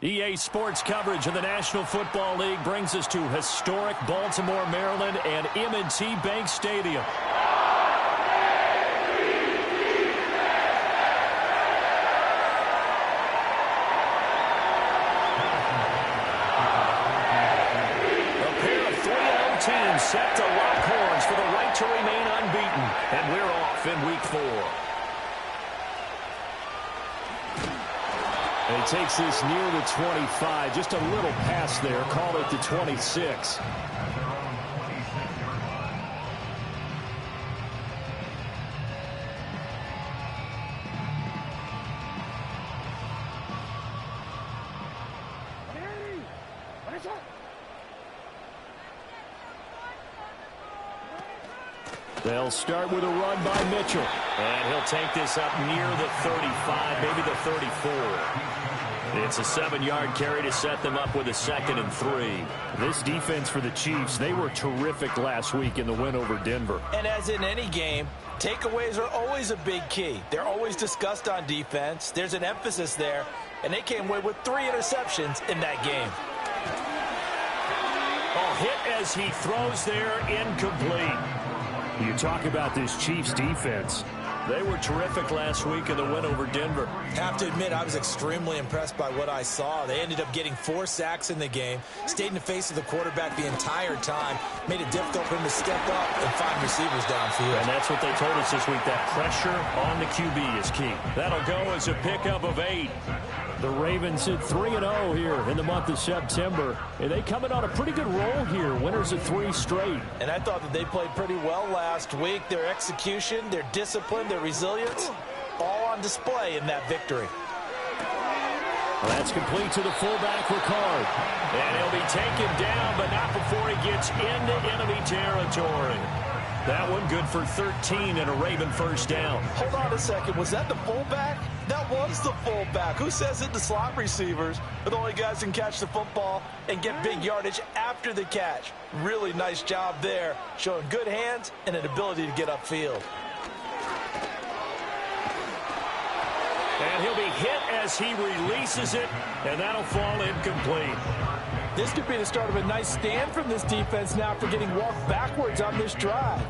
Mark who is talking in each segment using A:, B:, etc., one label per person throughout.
A: EA Sports coverage of the National Football League brings us to historic Baltimore, Maryland, and M&T Bank Stadium. A pair of 3-0 teams set to lock horns for the right to remain unbeaten, and we're off in Week 4. And he takes this near the 25, just a little past there, call it the 26. They'll start with a run by Mitchell. And he'll take this up near the 35, maybe the 34. It's a 7-yard carry to set them up with a 2nd and 3. This defense for the Chiefs, they were terrific last week in the win over Denver.
B: And as in any game, takeaways are always a big key. They're always discussed on defense. There's an emphasis there, and they came away with 3 interceptions in that game.
A: A hit as he throws there, incomplete. You talk about this Chiefs defense. They were terrific last week in the win over Denver.
B: Have to admit, I was extremely impressed by what I saw. They ended up getting 4 sacks in the game, stayed in the face of the quarterback the entire time, made it difficult for him to step up and find receivers downfield.
A: And that's what they told us this week, that pressure on the QB is key. That'll go as a pickup of 8. The Ravens hit 3-0 here in the month of September. And they coming on a pretty good roll here. Winners of 3 straight.
B: And I thought that they played pretty well last week. Their execution, their discipline, their resilience, all on display in that victory.
A: Well, that's complete to the fullback, Ricard. And he'll be taken down, but not before he gets into enemy territory. That one good for 13 and a Raven first down.
B: Hold on a second. Was that the fullback? That was the fullback. Who says it? The slot receivers are the only guys who can catch the football and get big yardage after the catch. Really nice job there, showing good hands and an ability to get upfield.
A: And he'll be hit as he releases it, and that'll fall incomplete.
B: This could be the start of a nice stand from this defense now for getting walked backwards on this drive.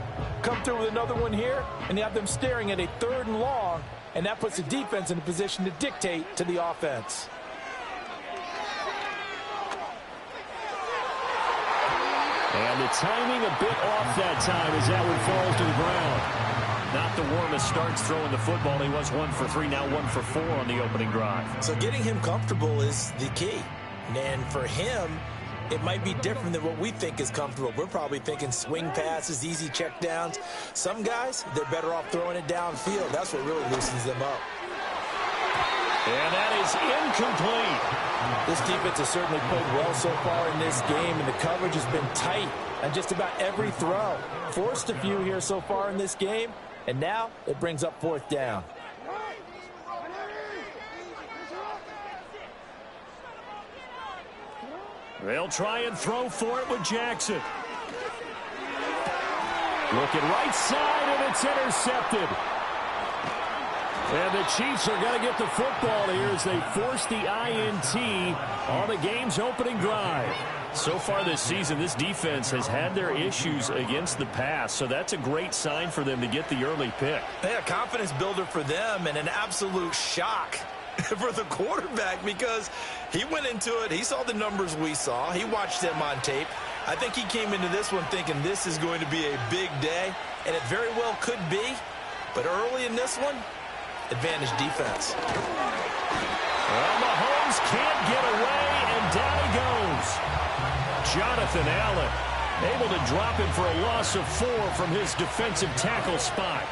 B: Come through with another one here, and you have them staring at a 3rd and long, and that puts the defense in a position to dictate to the offense.
A: And the timing a bit off that time as that one falls to the ground. Not the warmest starts throwing the football. He was 1 for 3, now 1 for 4 on the opening drive.
B: So getting him comfortable is the key. And for him, it might be different than what we think is comfortable. We're probably thinking swing passes, easy checkdowns. Some guys, they're better off throwing it downfield. That's what really loosens them up.
A: And that is incomplete.
B: This defense has certainly played well so far in this game, and the coverage has been tight on just about every throw. Forced a few here so far in this game, and now it brings up 4th down.
A: They'll try and throw for it with Jackson. Looking right side, and it's intercepted. And the Chiefs are going to get the football here as they force the INT on the game's opening drive. So far this season, this defense has had their issues against the pass, so that's a great sign for them to get the early pick.
B: Yeah, confidence builder for them and an absolute shock for the quarterback because he went into it. He saw the numbers we saw. He watched them on tape. I think he came into this one thinking this is going to be a big day, and it very well could be. But early in this one, advantage defense.
A: Well, Mahomes can't get away, and down he goes. Jonathan Allen able to drop him for a loss of 4 from his defensive tackle spot.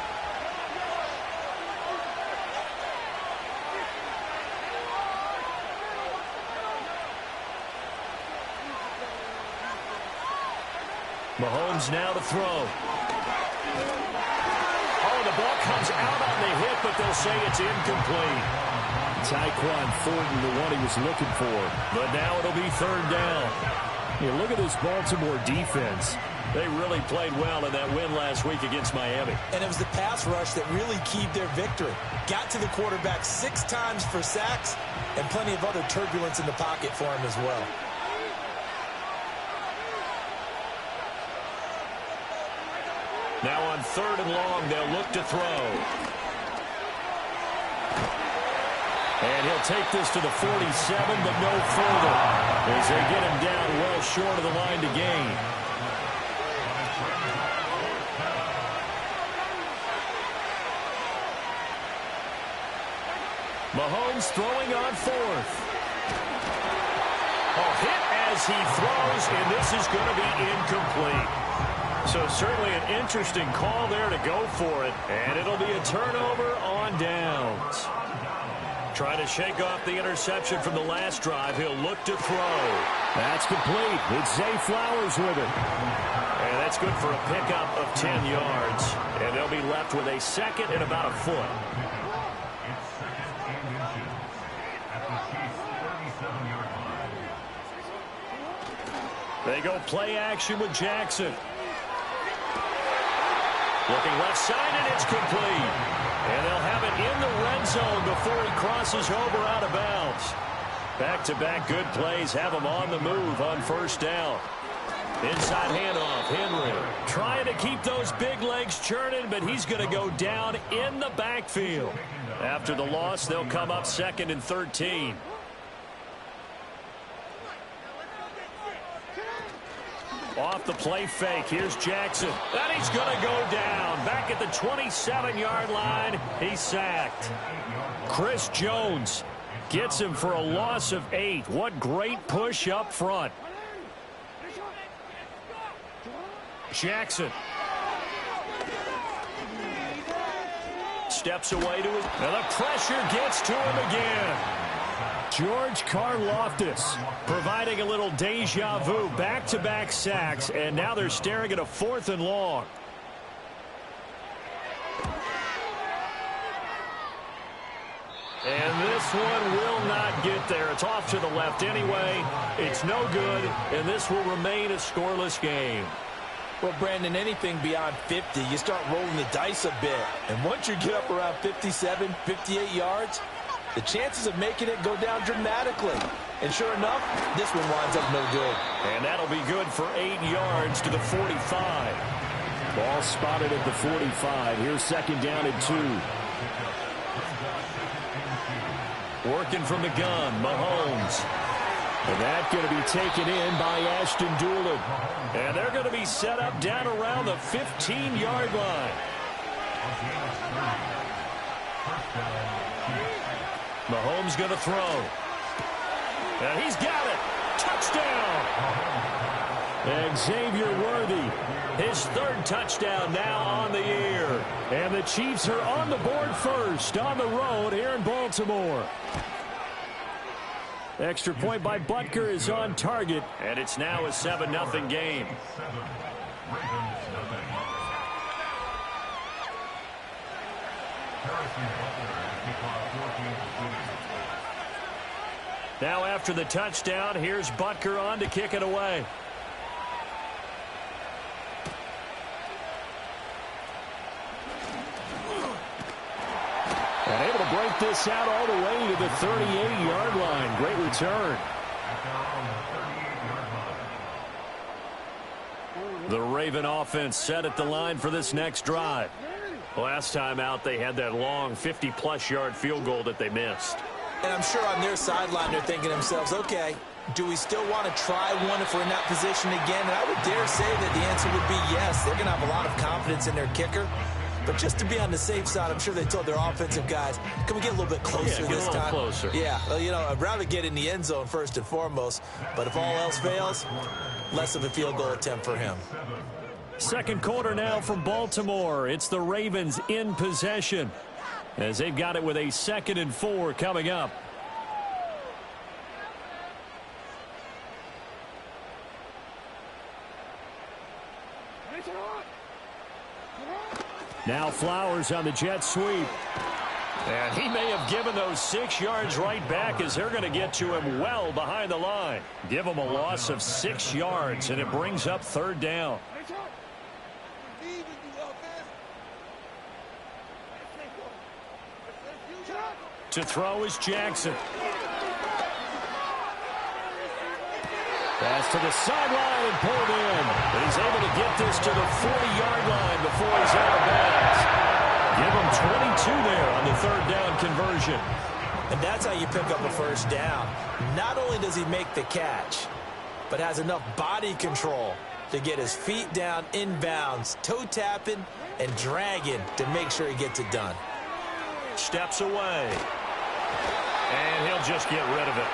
A: Mahomes now to throw. Oh, the ball comes out on the hit, but they'll say it's incomplete. Tyquan Thornton, the one he was looking for. But now it'll be 3rd down. You look at this Baltimore defense. They really played well in that win last week against Miami.
B: And it was the pass rush that really keyed their victory. Got to the quarterback 6 times for sacks and plenty of other turbulence in the pocket for him as well.
A: Now on 3rd and long, they'll look to throw. And he'll take this to the 47, but no further, as they get him down well short of the line to gain. Mahomes throwing on 4th. Hit as he throws, and this is going to be incomplete. So certainly an interesting call there to go for it, and it'll be a turnover on downs. Trying to shake off the interception from the last drive. He'll look to throw. That's complete. It's Zay Flowers with it. And that's good for a pickup of 10 yards. And they'll be left with a 2nd and about a foot. They go play action with Jackson. Looking left side, and it's complete. And they'll have it in the red zone before he crosses over out of bounds. Back-to-back good plays have him on the move on 1st down. Inside handoff, Henry trying to keep those big legs churning, but he's going to go down in the backfield. After the loss, they'll come up 2nd and 13. Off the play fake. Here's Jackson. And he's going to go down. Back at the 27-yard line. He's sacked. Chris Jones gets him for a loss of 8. What great push up front. Jackson. Steps away to his. And the pressure gets to him again. George Karlaftis providing a little deja vu, back-to-back sacks, and now they're staring at a 4th and long. And this one will not get there. It's off to the left anyway. It's no good, and this will remain a scoreless game.
B: Well, Brandon, anything beyond 50, you start rolling the dice a bit. And once you get up around 57, 58 yards, the chances of making it go down dramatically. And sure enough, this one winds up no good.
A: And that'll be good for 8 yards to the 45. Ball spotted at the 45. Here's 2nd down and 2. Working from the gun, Mahomes. And that's going to be taken in by Ashton Dulin. And they're going to be set up down around the 15-yard line. Mahomes going to throw. And he's got it. Touchdown. And Xavier Worthy, his 3rd touchdown now on the year. And the Chiefs are on the board first on the road here in Baltimore. Extra point by Butker is on target, and it's now a 7-0 game. Now after the touchdown, here's Butker on to kick it away. And able to break this out all the way to the 38-yard line. Great return. The Raven offense set at the line for this next drive. Last time out, they had that long 50-plus yard field goal that they missed.
B: And I'm sure on their sideline they're thinking to themselves, okay, do we still want to try one if we're in that position again? And I would dare say that the answer would be yes. They're going to have a lot of confidence in their kicker. But just to be on the safe side, I'm sure they told their offensive guys, can we get a little bit closer this time?
A: Closer.
B: Yeah, well, you know, I'd rather get in the end zone first and foremost. But if all else fails, less of a field goal attempt for him.
A: Second quarter now from Baltimore. It's the Ravens in possession as they've got it with a 2nd and 4 coming up. Now Flowers on the jet sweep. And he may have given those 6 yards right back as they're going to get to him well behind the line. Give him a loss of 6 yards, and it brings up 3rd down. To throw is Jackson. Pass to the sideline and pulled in. But he's able to get this to the 40-yard line before he's out of bounds. Give him 22 there on the third down conversion.
B: And that's how you pick up a first down. Not only does he make the catch, but has enough body control to get his feet down inbounds, toe tapping and dragging to make sure he gets it done.
A: Steps away. And he'll just get rid of it.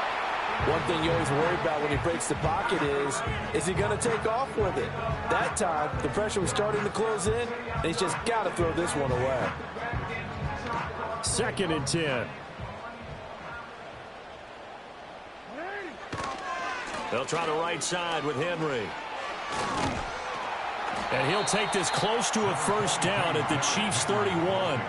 C: One thing you always worry about when he breaks the pocket is he going to take off with it? That time, the pressure was starting to close in, and he's just got to throw this one away.
A: 2nd and 10. They'll try the right side with Henry. And he'll take this close to a first down at the Chiefs' 31.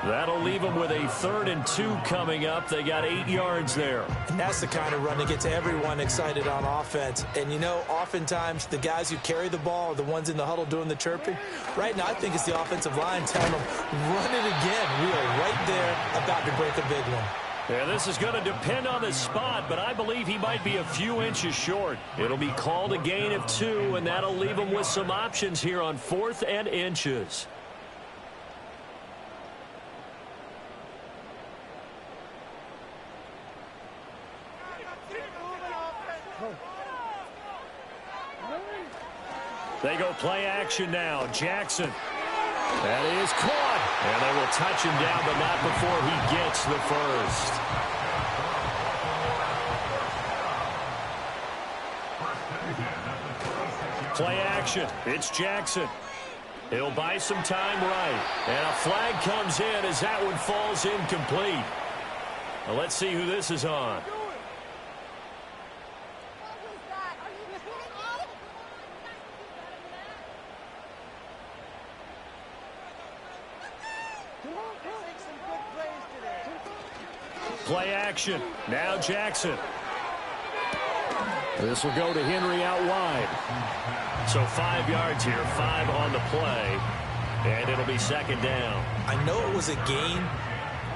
A: That'll leave them with a 3rd and 2 coming up. They got 8 yards there.
B: And that's the kind of run that gets everyone excited on offense. And, you know, oftentimes the guys who carry the ball are the ones in the huddle doing the chirping. Right now, I think it's the offensive line telling them, run it again. We are right there about to break a big one.
A: Yeah, this is going to depend on the spot, but I believe he might be a few inches short. It'll be called a gain of 2, and that'll leave him with some options here on 4th and inches. They go play action now. Jackson. That is caught. And they will touch him down, but not before he gets the first. Play action. It's Jackson. He'll buy some time right. And a flag comes in as that one falls incomplete. Now let's see who this is on. Play action. Now Jackson. This will go to Henry out wide. So 5 yards here, 5 on the play. And it'll be 2nd down.
B: I know it was a gain,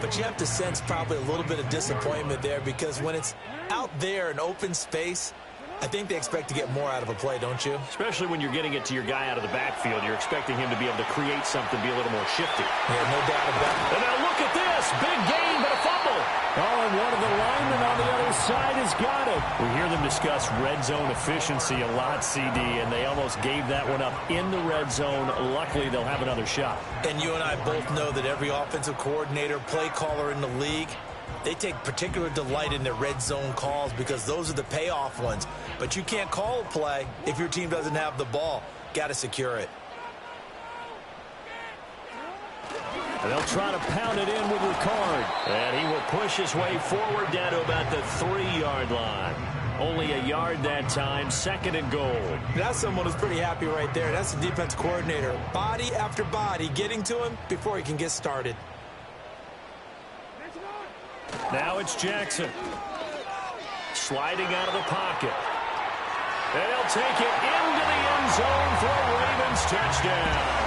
B: but you have to sense probably a little bit of disappointment there because when it's out there in open space, I think they expect to get more out of a play, don't you?
A: Especially when you're getting it to your guy out of the backfield. You're expecting him to be able to create something, be a little more shifty.
B: Yeah, no doubt about it.
A: And now look at this. Big gain, but a fumble. Oh, and one of the linemen on the other side has got it. We hear them discuss red zone efficiency a lot, CD, and they almost gave that one up in the red zone. Luckily, they'll have another shot.
B: And you and I both know that every offensive coordinator, play caller in the league, they take particular delight in their red zone calls because those are the payoff ones. But you can't call a play if your team doesn't have the ball. Got to secure it.
A: And they'll try to pound it in with Ricard. And he will push his way forward down to about the 3-yard line. Only a yard that time, 2nd and goal.
B: That's someone who's pretty happy right there. That's the defense coordinator. Body after body getting to him before he can get started.
A: Now it's Jackson. Sliding out of the pocket. And he'll take it into the end zone for a Ravens touchdown.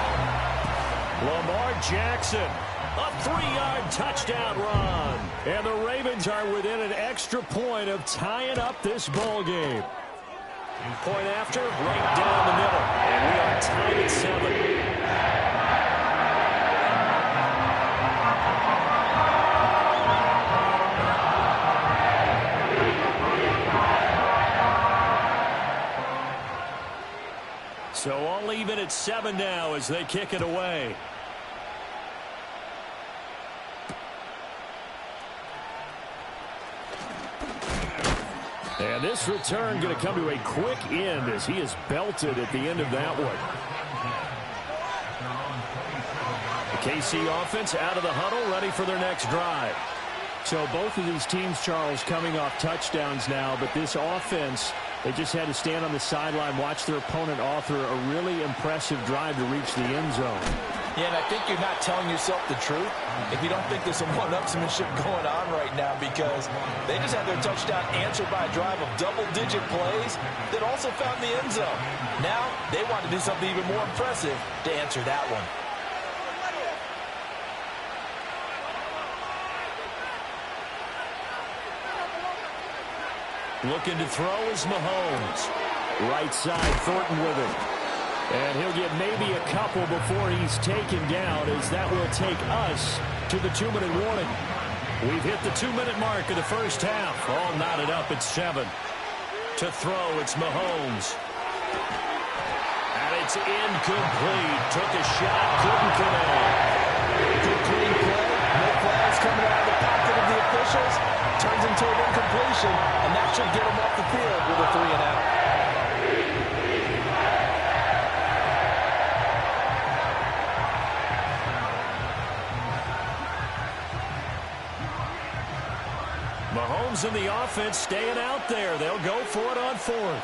A: Lamar Jackson, a 3-yard touchdown run. And the Ravens are within an extra point of tying up this ball game. Point after, right down the middle. And we are tied at 7. So all even at 7 now as they kick it away. And this return going to come to a quick end as he is belted at the end of that one. The KC offense out of the huddle, ready for their next drive. So both of these teams, Charles, coming off touchdowns now, but this offense, they just had to stand on the sideline, watch their opponent author a really impressive drive to reach the end zone.
C: Yeah, and I think you're not telling yourself the truth if you don't think there's some one-upsmanship going on right now because they just had their touchdown answered by a drive of double-digit plays that also found the end zone. Now they want to do something even more impressive to answer that one.
A: Looking to throw is Mahomes. Right side, Thornton with it. And he'll get maybe a couple before he's taken down, as that will take us to the 2-minute warning. We've hit the 2-minute mark of the first half. All knotted up at 7. To throw, it's Mahomes. And it's incomplete. Took a shot, couldn't connect.
C: Good clean play. No flags coming out of the pocket of the officials. Turns into an incompletion, and that should get him off the field with a 3-and-out.
A: Mahomes and the offense staying out there. They'll go for it on 4th.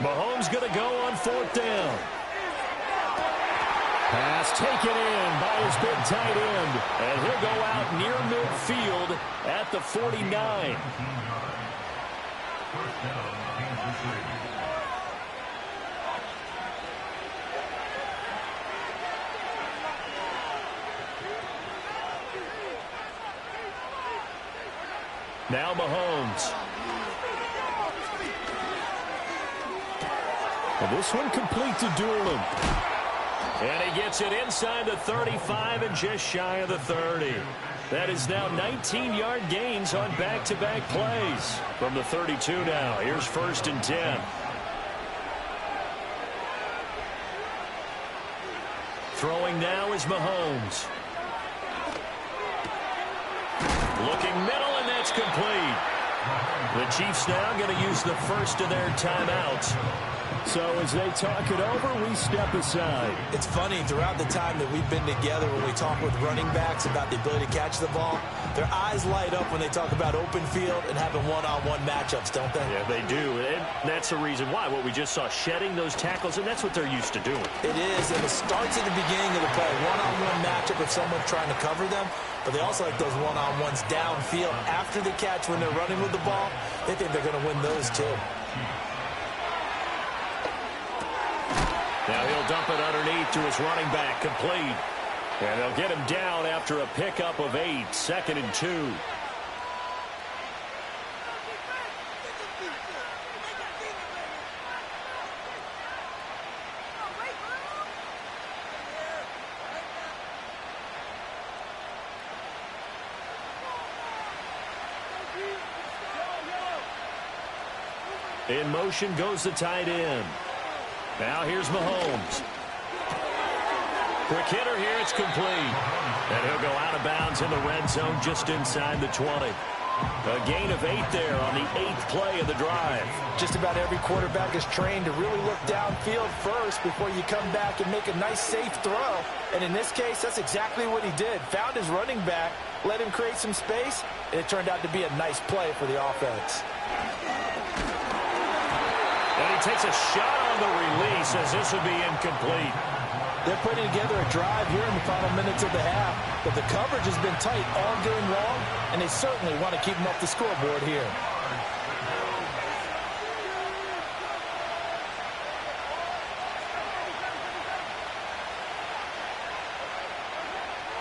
A: Mahomes going to go on 4th down. Pass taken in by his big tight end. And he'll go out near midfield at the 49. Now Mahomes. Well, this one complete to Doolin. And he gets it inside the 35 and just shy of the 30. That is now 19-yard gains on back-to-back plays. From the 32 now, here's 1st and 10. Throwing now is Mahomes. Looking middle, and that's complete. The Chiefs now going to use the first of their timeouts. So as they talk it over, we step aside.
B: It's funny, throughout the time that we've been together, when we talk with running backs about the ability to catch the ball, their eyes light up when they talk about open field and having one-on-one matchups, don't they?
A: Yeah, they do. And that's the reason why. What we just saw, shedding those tackles, and that's what they're used to doing.
B: It is, and it starts at the beginning of the play. One-on-one matchup if someone's trying to cover them, but they also like those one-on-ones downfield after the catch when they're running with the ball. They think they're going to win those too.
A: Now he'll dump it underneath to his running back, complete. And they'll get him down after a pickup of 8, 2nd and 2. In motion goes the tight end. Now here's Mahomes. Quick hitter here, it's complete. And he'll go out of bounds in the red zone just inside the 20. A gain of 8 there on the 8th play of the drive.
C: Just about every quarterback is trained to really look downfield first before you come back and make a nice, safe throw. And in this case, that's exactly what he did. Found his running back, let him create some space, and it turned out to be a nice play for the offense.
A: And he takes a shot on the release, as this would be incomplete.
C: They're putting together a drive here in the final minutes of the half, but the coverage has been tight all game long, and they certainly want to keep them off the scoreboard here.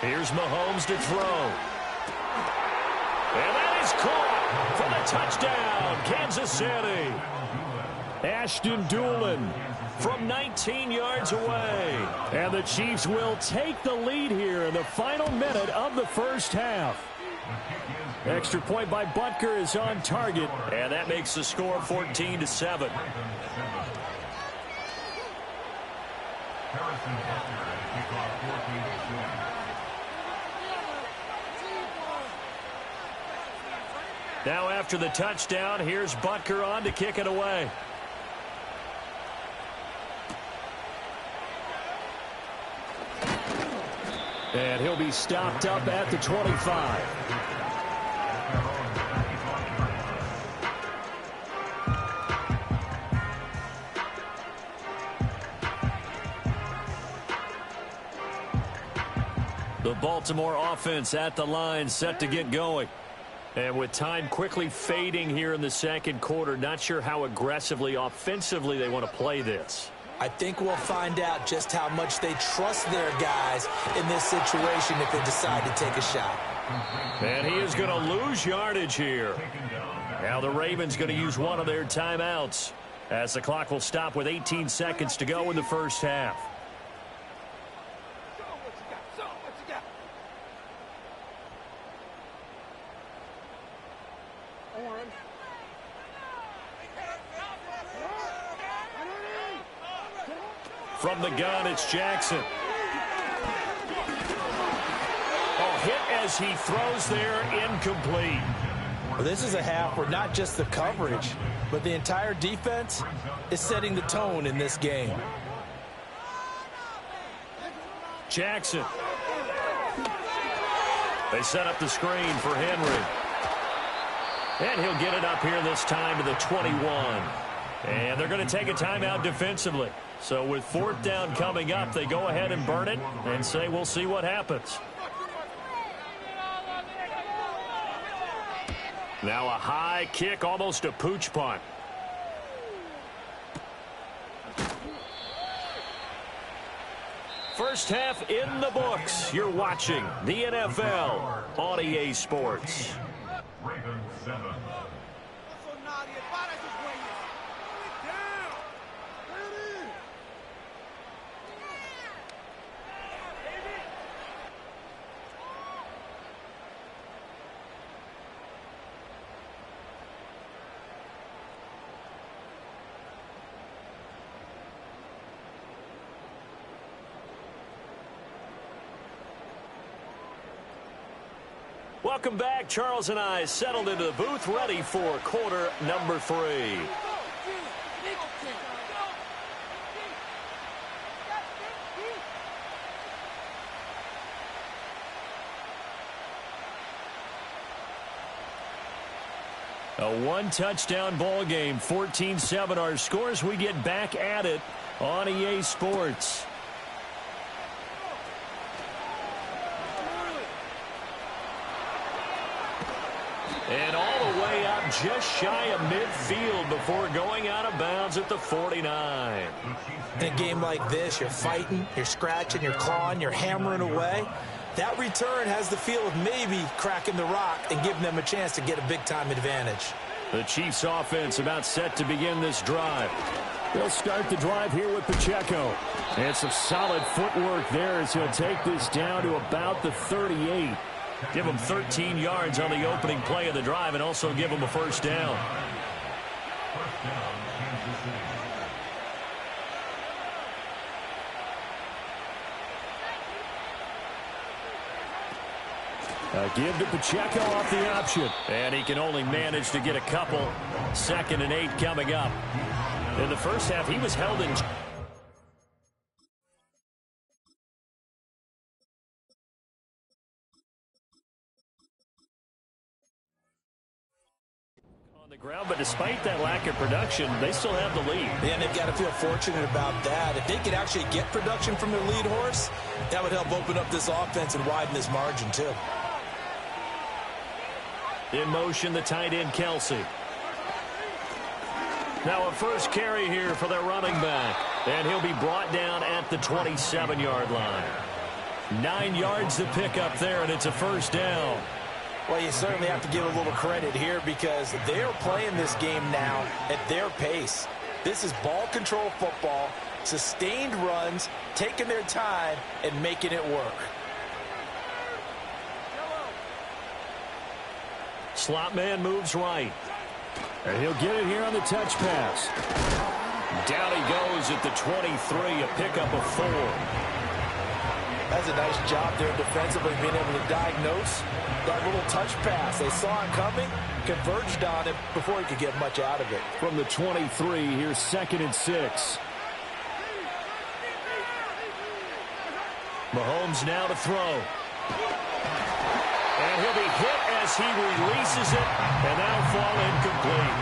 A: Here's Mahomes to throw. And that is caught for the touchdown, Kansas City. Ashton Doolin from 19 yards away. And the Chiefs will take the lead here in the final minute of the first half. Extra point by Butker is on target, and that makes the score 14-7. Now after the touchdown, here's Butker on to kick it away. And he'll be stopped up at the 25. The Baltimore offense at the line, set to get going. And with time quickly fading here in the second quarter, not sure how aggressively, offensively they want to play this.
C: I think we'll find out just how much they trust their guys in this situation if they decide to take a shot.
A: And he is going to lose yardage here. Now the Ravens going to use one of their timeouts as the clock will stop with 18 seconds to go in the first half. From the gun, it's Jackson. Oh, hit as he throws there, incomplete.
C: Well, this is a half where not just the coverage, but the entire defense is setting the tone in this game.
A: Jackson. They set up the screen for Henry. And he'll get it up here this time to the 21. And they're going to take a timeout defensively. So with fourth down coming up, they go ahead and burn it and say we'll see what happens. Now a high kick, almost a pooch punt. First half in the books. You're watching the NFL on EA Sports. Welcome back. Charles and I settled into the booth, ready for quarter number 3. A one-touchdown ball game, 14-7 our scores. We get back at it on EA Sports. And all the way up just shy of midfield before going out of bounds at the 49.
C: In a game like this, you're fighting, you're scratching, you're clawing, you're hammering away. That return has the feel of maybe cracking the rock and giving them a chance to get a big-time advantage.
A: The Chiefs offense about set to begin this drive. They'll start the drive here with Pacheco. And some solid footwork there as he'll take this down to about the 38. Give him 13 yards on the opening play of the drive and also give him a first down. A give to Pacheco off the option. And he can only manage to get a couple. 2nd and 8 coming up. In the first half, he was held in... the ground, but despite that lack of production, they still have the lead.
C: And they've got to feel fortunate about that. If they could actually get production from their lead horse, that would help open up this offense and widen this margin too.
A: In motion, the tight end, Kelsey. Now a first carry here for their running back, and he'll be brought down at the 27-yard line. 9 yards to pick up there, and it's a first down.
C: Well, you certainly have to give a little credit here because they're playing this game now at their pace. This is ball control football, sustained runs, taking their time, and making it work.
A: Slot man moves right. And he'll get it here on the touch pass. Down he goes at the 23, a pickup of 4.
C: That's a nice job there defensively, being able to diagnose that little touch pass. They saw it coming, converged on it before he could get much out of it.
A: From the 23, here's 2nd and 6. Mahomes now to throw. And he'll be hit as he releases it, and that'll fall incomplete.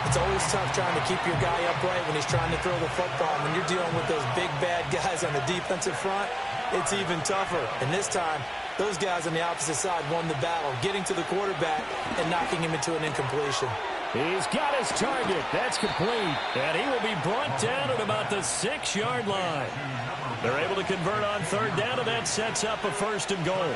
C: It's always tough trying to keep your guy upright when he's trying to throw the football. When you're dealing with those big, bad guys on the defensive front, it's even tougher. And this time, those guys on the opposite side won the battle, getting to the quarterback and knocking him into an incompletion.
A: He's got his target. That's complete. And he will be brought down at about the 6-yard line. They're able to convert on third down, and that sets up a 1st and goal.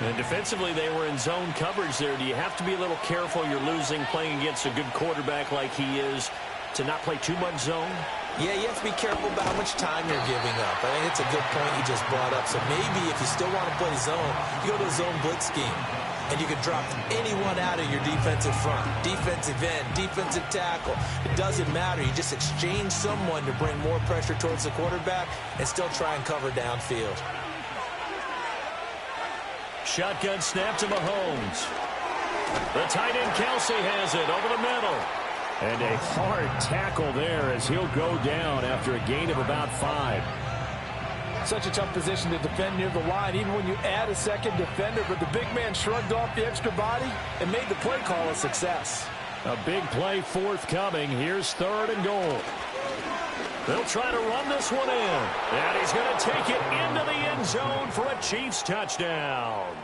A: And defensively, they were in zone coverage there. Do you have to be a little careful? You're losing playing against a good quarterback like he is to not play too much zone?
C: Yeah, you have to be careful about how much time you're giving up. I think it's a good point you just brought up. So maybe if you still want to play zone, you go to a zone blitz scheme. And you can drop anyone out of your defensive front. Defensive end, defensive tackle. It doesn't matter. You just exchange someone to bring more pressure towards the quarterback and still try and cover downfield.
A: Shotgun snap to Mahomes. The tight end Kelsey has it over the middle. And a hard tackle there as he'll go down after a gain of about 5.
C: Such a tough position to defend near the line, even when you add a second defender. But the big man shrugged off the extra body and made the play call a success.
A: A big play forthcoming. Here's 3rd and goal. They'll try to run this one in. And he's going to take it into the end zone for a Chiefs touchdown.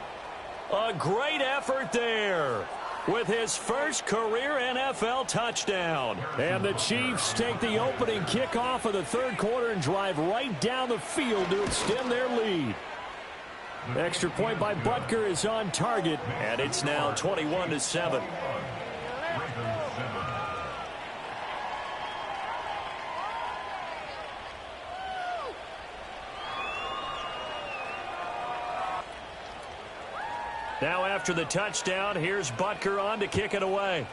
A: A great effort there with his first career NFL touchdown. And the Chiefs take the opening kickoff of the 3rd quarter and drive right down the field to extend their lead. Extra point by Butker is on target, and it's now 21-7. Now after the touchdown, here's Butker on to kick it away.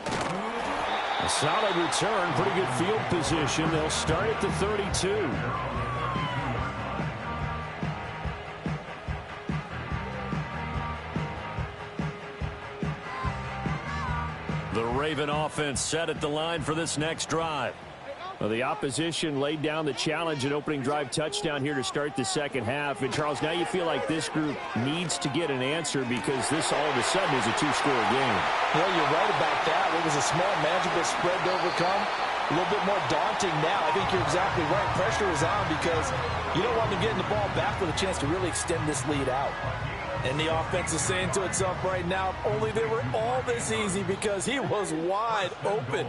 A: A solid return, pretty good field position. They'll start at the 32. The Raven offense set at the line for this next drive. Well, the opposition laid down the challenge and opening drive touchdown here to start the second half. And, Charles, now you feel like this group needs to get an answer because this all of a sudden is a 2-score game.
C: Well, you're right about that. It was a small, manageable spread to overcome. A little bit more daunting now. I think you're exactly right. Pressure is on because you don't want them getting the ball back with a chance to really extend this lead out. And the offense is saying to itself right now, only they were all this easy because he was wide open.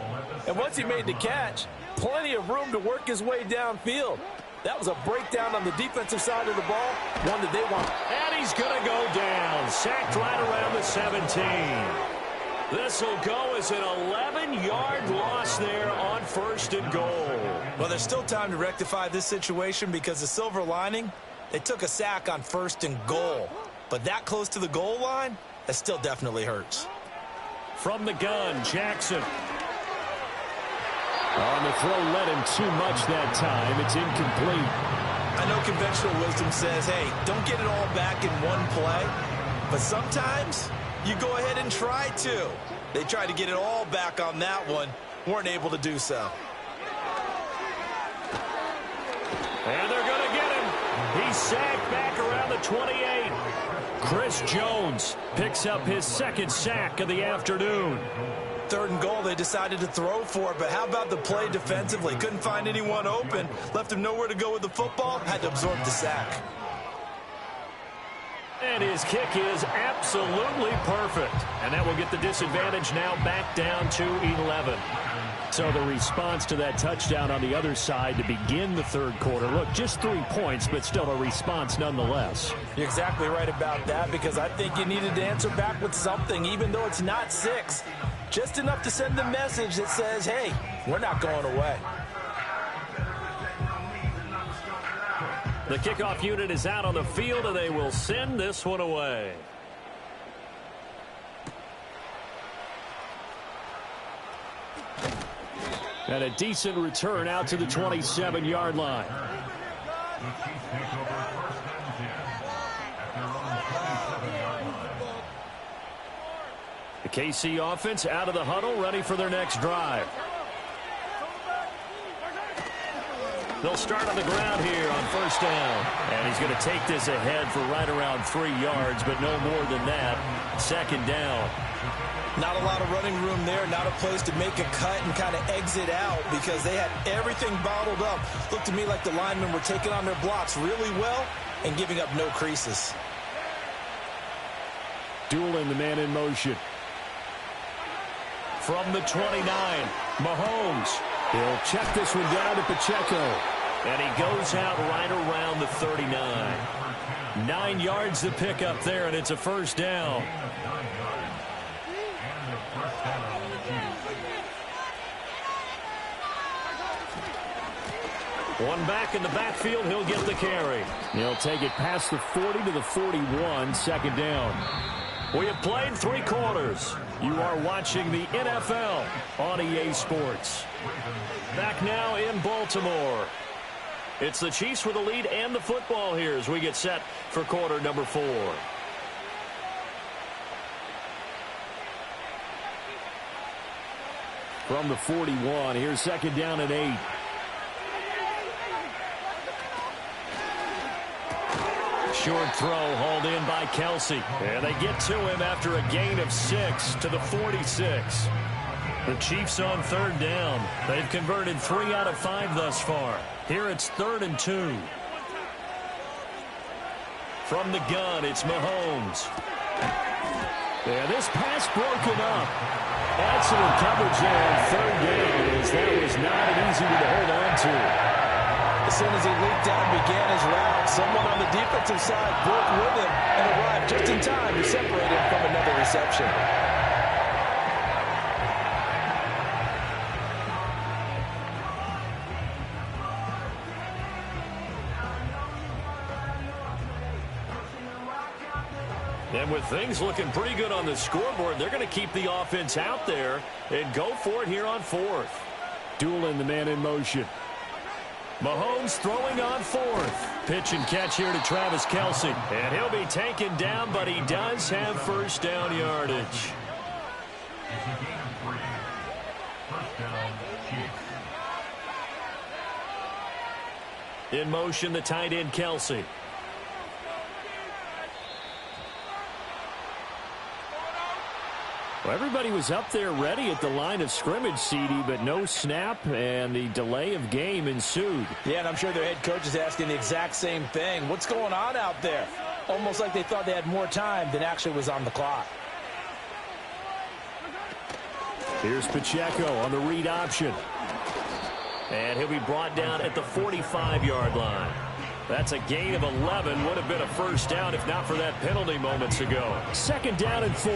C: And once he made the catch, plenty of room to work his way downfield. That was a breakdown on the defensive side of the ball, one that they want.
A: And he's going to go down, sacked right around the 17. This will go as an 11-yard loss there on 1st and goal.
B: Well, there's still time to rectify this situation because the silver lining, they took a sack on 1st and goal. But that close to the goal line, that still definitely hurts.
A: From the gun, Jackson. On the throw, led him too much that time. It's incomplete.
B: I know conventional wisdom says, hey, don't get it all back in one play. But sometimes you go ahead and try to. They tried to get it all back on that one. Weren't able to do so.
A: And they're going to get him. He's sacked back around the 28. Chris Jones picks up his 2nd sack of the afternoon.
B: 3rd and goal, they decided to throw for it, but how about the play defensively? Couldn't find anyone open, left him nowhere to go with the football, had to absorb the sack.
A: And his kick is absolutely perfect. And that will get the disadvantage now back down to 11. So the response to that touchdown on the other side to begin the 3rd quarter. Look, just 3 points, but still a response nonetheless.
C: You're exactly right about that because I think you needed to answer back with something, even though it's not 6. Just enough to send the message that says, hey, we're not going away.
A: The kickoff unit is out on the field, and they will send this one away. And a decent return out to the 27-yard line. The KC offense out of the huddle, ready for their next drive. They'll start on the ground here on first down. And he's going to take this ahead for right around 3 yards, but no more than that. Second down.
C: Not a lot of running room there, not a place to make a cut and kind of exit out because they had everything bottled up. Looked to me like the linemen were taking on their blocks really well and giving up no creases.
A: Doolin, the man in motion. From the 29, Mahomes. He'll check this one down to Pacheco. And he goes out right around the 39. 9 yards to pick up there, and it's a first down. One back in the backfield, he'll get the carry. He'll take it past the 40 to the 41, second down. We have played 3 quarters. You are watching the NFL on EA Sports. Back now in Baltimore. It's the Chiefs with the lead and the football here as we get set for quarter number 4. From the 41, here's second down and 8. Short throw hauled in by Kelsey. And they get to him after a gain of 6 to the 46. The Chiefs on third down. They've converted 3 out of 5 thus far. Here it's 3rd and 2. From the gun, it's Mahomes. And this pass broken up. Excellent coverage there on third down, as that was not an easy one to hold on to.
C: As soon as he leaped out and began his route, someone on the defensive side broke with him and arrived just in time to separate him from another reception.
A: And with things looking pretty good on the scoreboard, they're going to keep the offense out there and go for it here on 4th. Doolin, the man in motion. Mahomes throwing on 4th. Pitch and catch here to Travis Kelce. And he'll be taken down, but he does have first down yardage. In motion, the tight end, Kelce. Well, everybody was up there ready at the line of scrimmage, CD, but no snap, and the delay of game ensued.
C: Yeah, and I'm sure their head coach is asking the exact same thing. What's going on out there? Almost like they thought they had more time than actually was on the clock.
A: Here's Pacheco on the read option. And he'll be brought down at the 45-yard line. That's a gain of 11. Would have been a first down if not for that penalty moments ago. Second down and 4.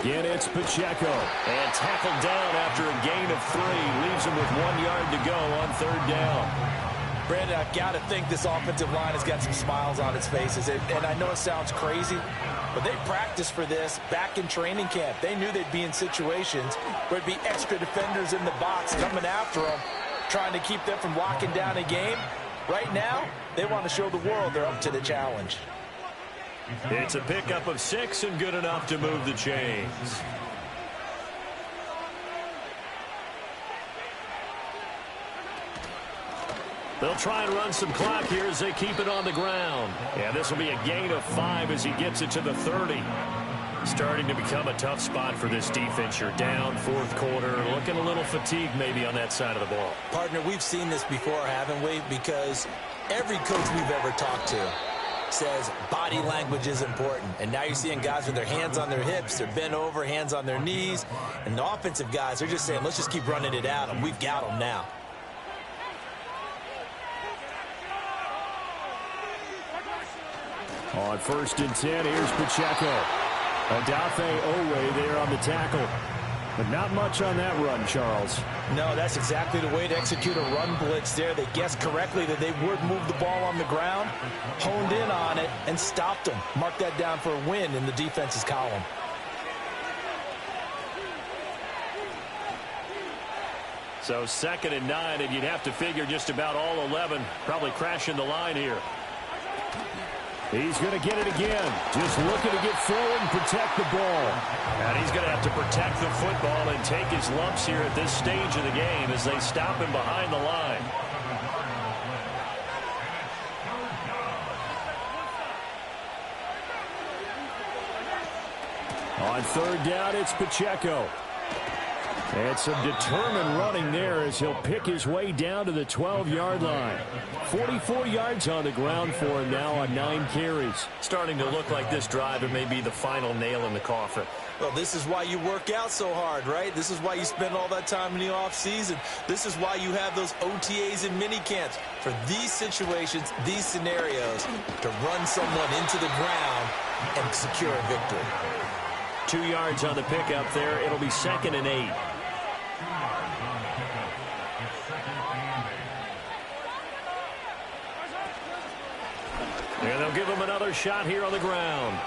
A: Again, it's Pacheco. And tackled down after a gain of 3. Leaves him with 1 yard to go on third down.
C: Brandon, I've got to think this offensive line has got some smiles on its faces. And I know it sounds crazy, but they practiced for this back in training camp. They knew they'd be in situations where it'd be extra defenders in the box coming after them, trying to keep them from locking down a game. Right now, they want to show the world they're up to the challenge.
A: It's a pickup of 6 and good enough to move the chains. They'll try and run some clock here as they keep it on the ground. And this will be a gain of 5 as he gets it to the 30. Starting to become a tough spot for this defense. You're down, 4th quarter, looking a little fatigued maybe on that side of the ball.
C: Partner, we've seen this before, haven't we? Because every coach we've ever talked to says body language is important. And now you're seeing guys with their hands on their hips, they're bent over, hands on their knees. And the offensive guys are just saying, let's just keep running it at them. We've got them now.
A: On 1st and 10, here's Pacheco. Odafe Owe there on the tackle. But not much on that run, Charles.
C: No, that's exactly the way to execute a run blitz there. They guessed correctly that they would move the ball on the ground, honed in on it, and stopped them. Mark that down for a win in the defense's column.
A: So 2nd and 9, and you'd have to figure just about all 11 probably crashing the line here. He's going to get it again. Just looking to get forward and protect the ball.
D: And he's going to have to protect the football and take his lumps here at this stage of the game as they stop him behind the line.
A: On third down, it's Pacheco. And some determined running there as he'll pick his way down to the 12-yard line. 44 yards on the ground for him now on 9 carries.
D: Starting to look like this drive, it may be the final nail in the coffin.
B: Well, this is why you work out so hard, right? This is why you spend all that time in the offseason. This is why you have those OTAs and mini camps for these situations, these scenarios, to run someone into the ground and secure a victory.
A: 2 yards on the pickup there. It'll be 2nd and 8. And they'll give him another shot here on the ground.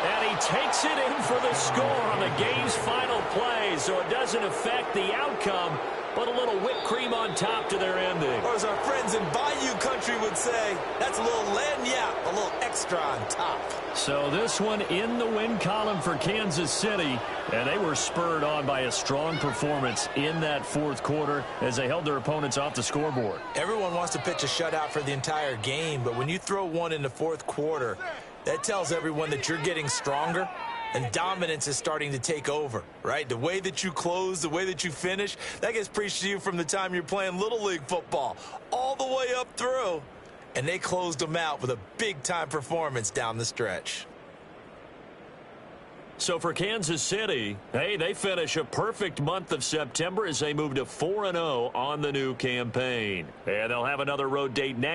A: And he takes it in for the score on the game's final play, so it doesn't affect the outcome, but a little whipped cream on top to their ending.
B: Or as our friends in Bayou country would say, that's a little lagniappe, a little extra on top.
A: So this one in the win column for Kansas City, and they were spurred on by a strong performance in that fourth quarter as they held their opponents off the scoreboard.
B: Everyone wants to pitch a shutout for the entire game, but when you throw one in the fourth quarter, that tells everyone that you're getting stronger and dominance is starting to take over, right? The way that you close, the way that you finish, that gets preached to you from the time you're playing Little League football all the way up through. And they closed them out with a big-time performance down the stretch.
A: So for Kansas City, hey, they finish a perfect month of September as they move to 4-0 on the new campaign. And they'll have another road date next.